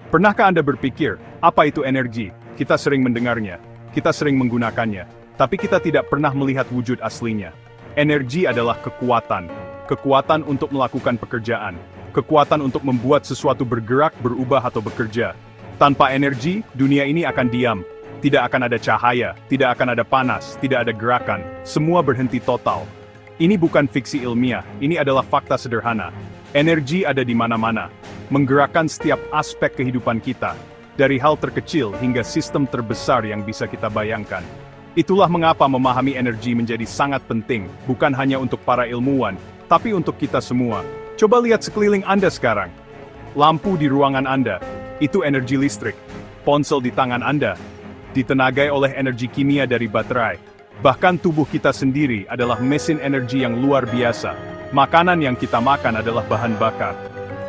Pernahkah Anda berpikir, apa itu energi? Kita sering mendengarnya, kita sering menggunakannya, tapi kita tidak pernah melihat wujud aslinya. Energi adalah kekuatan. Kekuatan untuk melakukan pekerjaan. Kekuatan untuk membuat sesuatu bergerak, berubah, atau bekerja. Tanpa energi, dunia ini akan diam. Tidak akan ada cahaya, tidak akan ada panas, tidak ada gerakan. Semua berhenti total. Ini bukan fiksi ilmiah, ini adalah fakta sederhana. Energi ada di mana-mana, menggerakkan setiap aspek kehidupan kita, dari hal terkecil hingga sistem terbesar yang bisa kita bayangkan. Itulah mengapa memahami energi menjadi sangat penting, bukan hanya untuk para ilmuwan, tapi untuk kita semua. Coba lihat sekeliling Anda sekarang. Lampu di ruangan Anda, itu energi listrik. Ponsel di tangan Anda, ditenagai oleh energi kimia dari baterai. Bahkan tubuh kita sendiri adalah mesin energi yang luar biasa. Makanan yang kita makan adalah bahan bakar.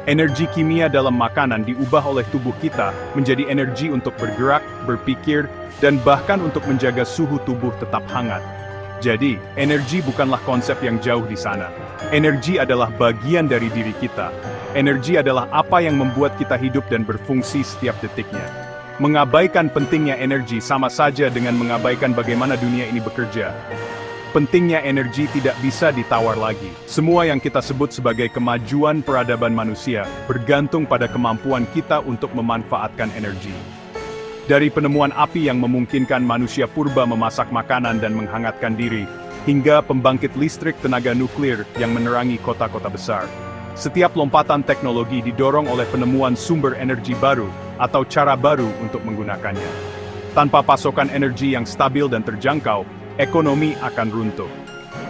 Energi kimia dalam makanan diubah oleh tubuh kita menjadi energi untuk bergerak, berpikir, dan bahkan untuk menjaga suhu tubuh tetap hangat. Jadi, energi bukanlah konsep yang jauh di sana. Energi adalah bagian dari diri kita. Energi adalah apa yang membuat kita hidup dan berfungsi setiap detiknya. Mengabaikan pentingnya energi sama saja dengan mengabaikan bagaimana dunia ini bekerja. Pentingnya energi tidak bisa ditawar lagi. Semua yang kita sebut sebagai kemajuan peradaban manusia bergantung pada kemampuan kita untuk memanfaatkan energi. Dari penemuan api yang memungkinkan manusia purba memasak makanan dan menghangatkan diri, hingga pembangkit listrik tenaga nuklir yang menerangi kota-kota besar. Setiap lompatan teknologi didorong oleh penemuan sumber energi baru atau cara baru untuk menggunakannya. Tanpa pasokan energi yang stabil dan terjangkau, ekonomi akan runtuh.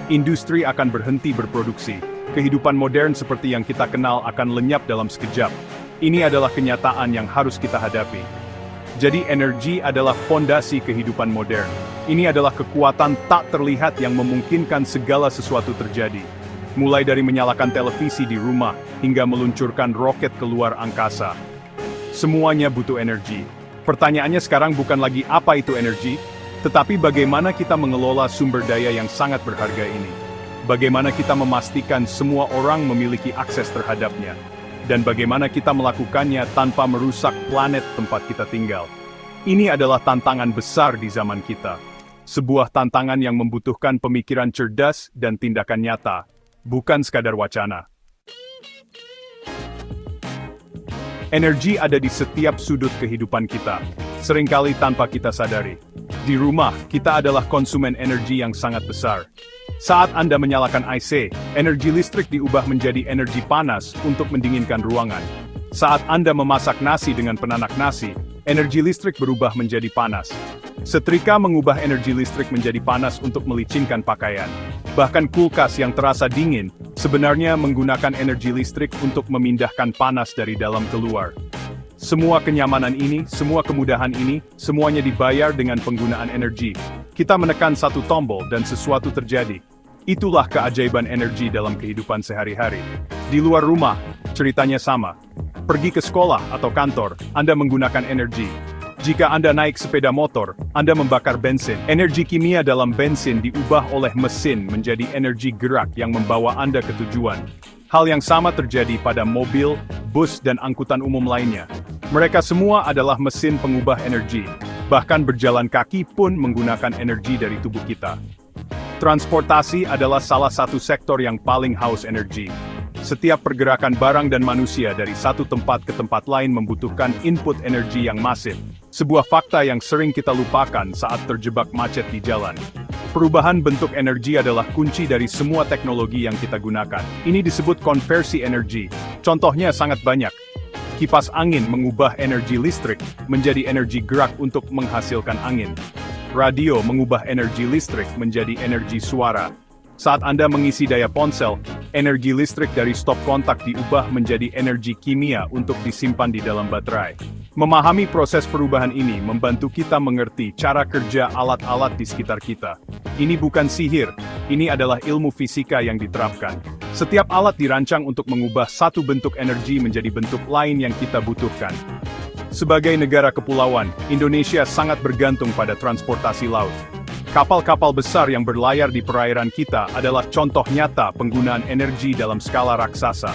Industri akan berhenti berproduksi. Kehidupan modern seperti yang kita kenal akan lenyap dalam sekejap. Ini adalah kenyataan yang harus kita hadapi. Jadi energi adalah fondasi kehidupan modern. Ini adalah kekuatan tak terlihat yang memungkinkan segala sesuatu terjadi. Mulai dari menyalakan televisi di rumah, hingga meluncurkan roket ke luar angkasa. Semuanya butuh energi. Pertanyaannya sekarang bukan lagi apa itu energi, tetapi bagaimana kita mengelola sumber daya yang sangat berharga ini. Bagaimana kita memastikan semua orang memiliki akses terhadapnya. Dan bagaimana kita melakukannya tanpa merusak planet tempat kita tinggal. Ini adalah tantangan besar di zaman kita. Sebuah tantangan yang membutuhkan pemikiran cerdas dan tindakan nyata, bukan sekadar wacana. Energi ada di setiap sudut kehidupan kita, seringkali tanpa kita sadari. Di rumah, kita adalah konsumen energi yang sangat besar. Saat Anda menyalakan AC, energi listrik diubah menjadi energi panas untuk mendinginkan ruangan. Saat Anda memasak nasi dengan penanak nasi, energi listrik berubah menjadi panas. Setrika mengubah energi listrik menjadi panas untuk melicinkan pakaian. Bahkan kulkas yang terasa dingin, sebenarnya menggunakan energi listrik untuk memindahkan panas dari dalam keluar. Semua kenyamanan ini, semua kemudahan ini, semuanya dibayar dengan penggunaan energi. Kita menekan satu tombol dan sesuatu terjadi. Itulah keajaiban energi dalam kehidupan sehari-hari. Di luar rumah, ceritanya sama. Pergi ke sekolah atau kantor, Anda menggunakan energi. Jika Anda naik sepeda motor, Anda membakar bensin. Energi kimia dalam bensin diubah oleh mesin menjadi energi gerak yang membawa Anda ke tujuan. Hal yang sama terjadi pada mobil, bus, dan angkutan umum lainnya. Mereka semua adalah mesin pengubah energi. Bahkan berjalan kaki pun menggunakan energi dari tubuh kita. Transportasi adalah salah satu sektor yang paling haus energi. Setiap pergerakan barang dan manusia dari satu tempat ke tempat lain membutuhkan input energi yang masif. Sebuah fakta yang sering kita lupakan saat terjebak macet di jalan. Perubahan bentuk energi adalah kunci dari semua teknologi yang kita gunakan. Ini disebut konversi energi. Contohnya sangat banyak. Kipas angin mengubah energi listrik menjadi energi gerak untuk menghasilkan angin. Radio mengubah energi listrik menjadi energi suara. Saat Anda mengisi daya ponsel, energi listrik dari stop kontak diubah menjadi energi kimia untuk disimpan di dalam baterai. Memahami proses perubahan ini membantu kita mengerti cara kerja alat-alat di sekitar kita. Ini bukan sihir, ini adalah ilmu fisika yang diterapkan. Setiap alat dirancang untuk mengubah satu bentuk energi menjadi bentuk lain yang kita butuhkan. Sebagai negara kepulauan, Indonesia sangat bergantung pada transportasi laut. Kapal-kapal besar yang berlayar di perairan kita adalah contoh nyata penggunaan energi dalam skala raksasa.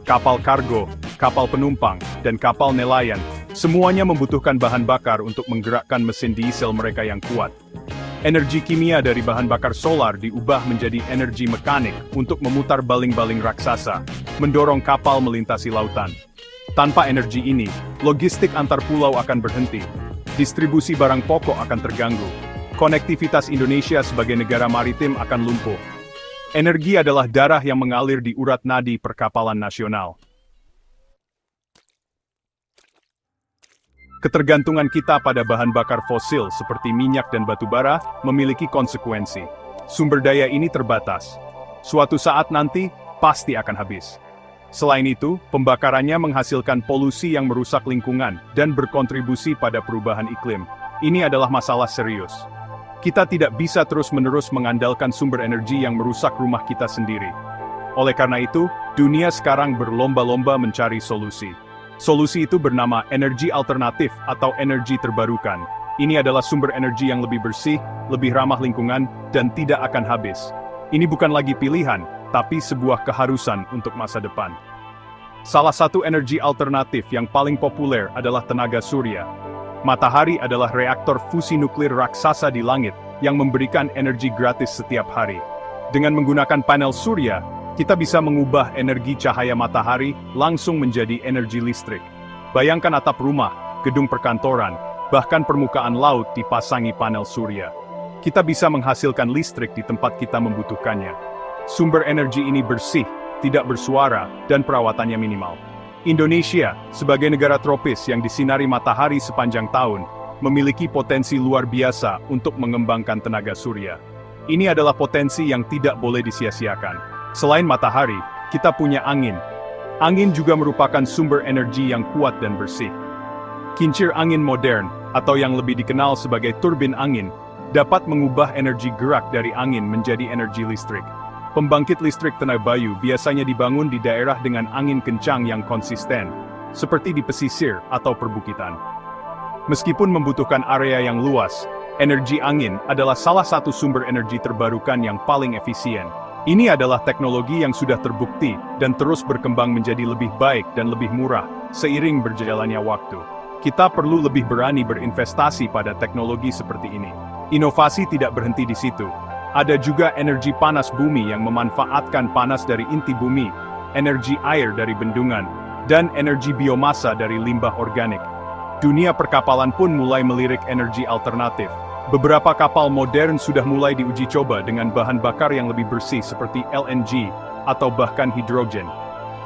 Kapal kargo, kapal penumpang, dan kapal nelayan Semuanya membutuhkan bahan bakar untuk menggerakkan mesin diesel mereka yang kuat. Energi kimia dari bahan bakar solar diubah menjadi energi mekanik untuk memutar baling-baling raksasa, mendorong kapal melintasi lautan. Tanpa energi ini, logistik antar pulau akan berhenti, distribusi barang pokok akan terganggu, konektivitas Indonesia sebagai negara maritim akan lumpuh. Energi adalah darah yang mengalir di urat nadi perkapalan nasional. Ketergantungan kita pada bahan bakar fosil seperti minyak dan batu bara memiliki konsekuensi. Sumber daya ini terbatas. Suatu saat nanti, pasti akan habis. Selain itu, pembakarannya menghasilkan polusi yang merusak lingkungan dan berkontribusi pada perubahan iklim. Ini adalah masalah serius. Kita tidak bisa terus-menerus mengandalkan sumber energi yang merusak rumah kita sendiri. Oleh karena itu, dunia sekarang berlomba-lomba mencari solusi. Solusi itu bernama energi alternatif atau energi terbarukan. Ini adalah sumber energi yang lebih bersih, lebih ramah lingkungan, dan tidak akan habis. Ini bukan lagi pilihan, tapi sebuah keharusan untuk masa depan. Salah satu energi alternatif yang paling populer adalah tenaga surya. Matahari adalah reaktor fusi nuklir raksasa di langit yang memberikan energi gratis setiap hari. Dengan menggunakan panel surya, kita bisa mengubah energi cahaya matahari langsung menjadi energi listrik. Bayangkan atap rumah, gedung perkantoran, bahkan permukaan laut dipasangi panel surya. Kita bisa menghasilkan listrik di tempat kita membutuhkannya. Sumber energi ini bersih, tidak bersuara, dan perawatannya minimal. Indonesia, sebagai negara tropis yang disinari matahari sepanjang tahun, memiliki potensi luar biasa untuk mengembangkan tenaga surya. Ini adalah potensi yang tidak boleh disia-siakan. Selain matahari, kita punya angin. Angin juga merupakan sumber energi yang kuat dan bersih. Kincir angin modern, atau yang lebih dikenal sebagai turbin angin, dapat mengubah energi gerak dari angin menjadi energi listrik. Pembangkit listrik tenaga bayu biasanya dibangun di daerah dengan angin kencang yang konsisten, seperti di pesisir atau perbukitan. Meskipun membutuhkan area yang luas, energi angin adalah salah satu sumber energi terbarukan yang paling efisien. Ini adalah teknologi yang sudah terbukti dan terus berkembang menjadi lebih baik dan lebih murah seiring berjalannya waktu. Kita perlu lebih berani berinvestasi pada teknologi seperti ini. Inovasi tidak berhenti di situ. Ada juga energi panas bumi yang memanfaatkan panas dari inti bumi, energi air dari bendungan, dan energi biomasa dari limbah organik. Dunia perkapalan pun mulai melirik energi alternatif. Beberapa kapal modern sudah mulai diuji coba dengan bahan bakar yang lebih bersih seperti LNG atau bahkan hidrogen.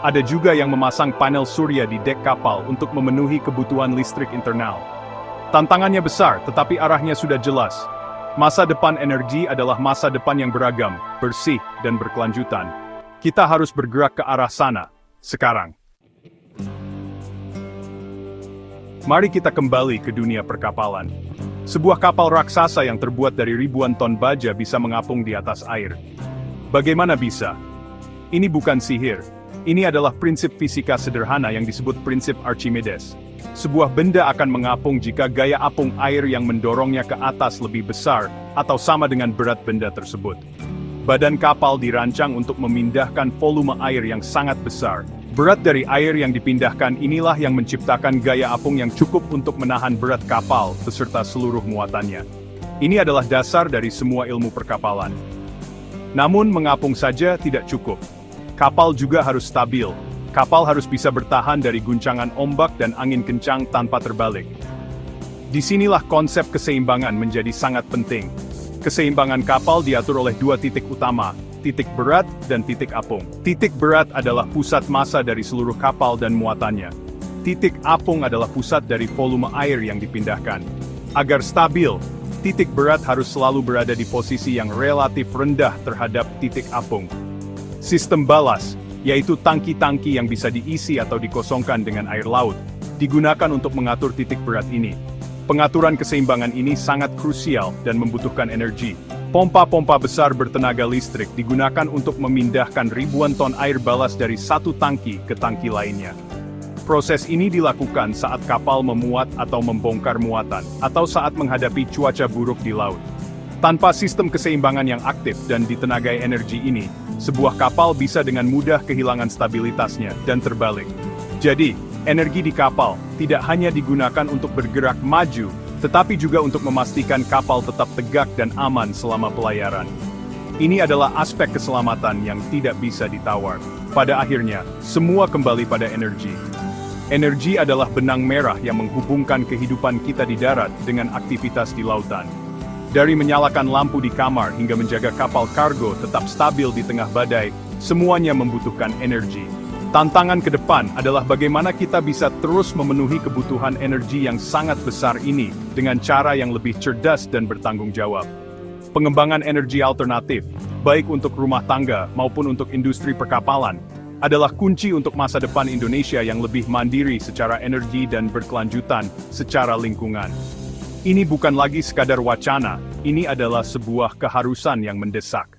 Ada juga yang memasang panel surya di dek kapal untuk memenuhi kebutuhan listrik internal. Tantangannya besar, tetapi arahnya sudah jelas. Masa depan energi adalah masa depan yang beragam, bersih, dan berkelanjutan. Kita harus bergerak ke arah sana, sekarang. Mari kita kembali ke dunia perkapalan. Sebuah kapal raksasa yang terbuat dari ribuan ton baja bisa mengapung di atas air. Bagaimana bisa? Ini bukan sihir. Ini adalah prinsip fisika sederhana yang disebut prinsip Archimedes. Sebuah benda akan mengapung jika gaya apung air yang mendorongnya ke atas lebih besar atau sama dengan berat benda tersebut. Badan kapal dirancang untuk memindahkan volume air yang sangat besar. Berat dari air yang dipindahkan inilah yang menciptakan gaya apung yang cukup untuk menahan berat kapal beserta seluruh muatannya. Ini adalah dasar dari semua ilmu perkapalan. Namun mengapung saja tidak cukup. Kapal juga harus stabil. Kapal harus bisa bertahan dari guncangan ombak dan angin kencang tanpa terbalik. Disinilah konsep keseimbangan menjadi sangat penting. Keseimbangan kapal diatur oleh dua titik utama, titik berat dan titik apung. Titik berat adalah pusat massa dari seluruh kapal dan muatannya. Titik apung adalah pusat dari volume air yang dipindahkan. Agar stabil, titik berat harus selalu berada di posisi yang relatif rendah terhadap titik apung. Sistem balas, yaitu tangki-tangki yang bisa diisi atau dikosongkan dengan air laut, digunakan untuk mengatur titik berat ini. Pengaturan keseimbangan ini sangat krusial dan membutuhkan energi. Pompa-pompa besar bertenaga listrik digunakan untuk memindahkan ribuan ton air balas dari satu tangki ke tangki lainnya. Proses ini dilakukan saat kapal memuat atau membongkar muatan, atau saat menghadapi cuaca buruk di laut. Tanpa sistem keseimbangan yang aktif dan ditenagai energi ini, sebuah kapal bisa dengan mudah kehilangan stabilitasnya dan terbalik. Jadi, Energi di kapal tidak hanya digunakan untuk bergerak maju, tetapi juga untuk memastikan kapal tetap tegak dan aman selama pelayaran. Ini adalah aspek keselamatan yang tidak bisa ditawar. Pada akhirnya, semua kembali pada energi. Energi adalah benang merah yang menghubungkan kehidupan kita di darat dengan aktivitas di lautan. Dari menyalakan lampu di kamar hingga menjaga kapal kargo tetap stabil di tengah badai, semuanya membutuhkan energi. Tantangan ke depan adalah bagaimana kita bisa terus memenuhi kebutuhan energi yang sangat besar ini dengan cara yang lebih cerdas dan bertanggung jawab. Pengembangan energi alternatif, baik untuk rumah tangga maupun untuk industri perkapalan, adalah kunci untuk masa depan Indonesia yang lebih mandiri secara energi dan berkelanjutan secara lingkungan. Ini bukan lagi sekadar wacana, ini adalah sebuah keharusan yang mendesak.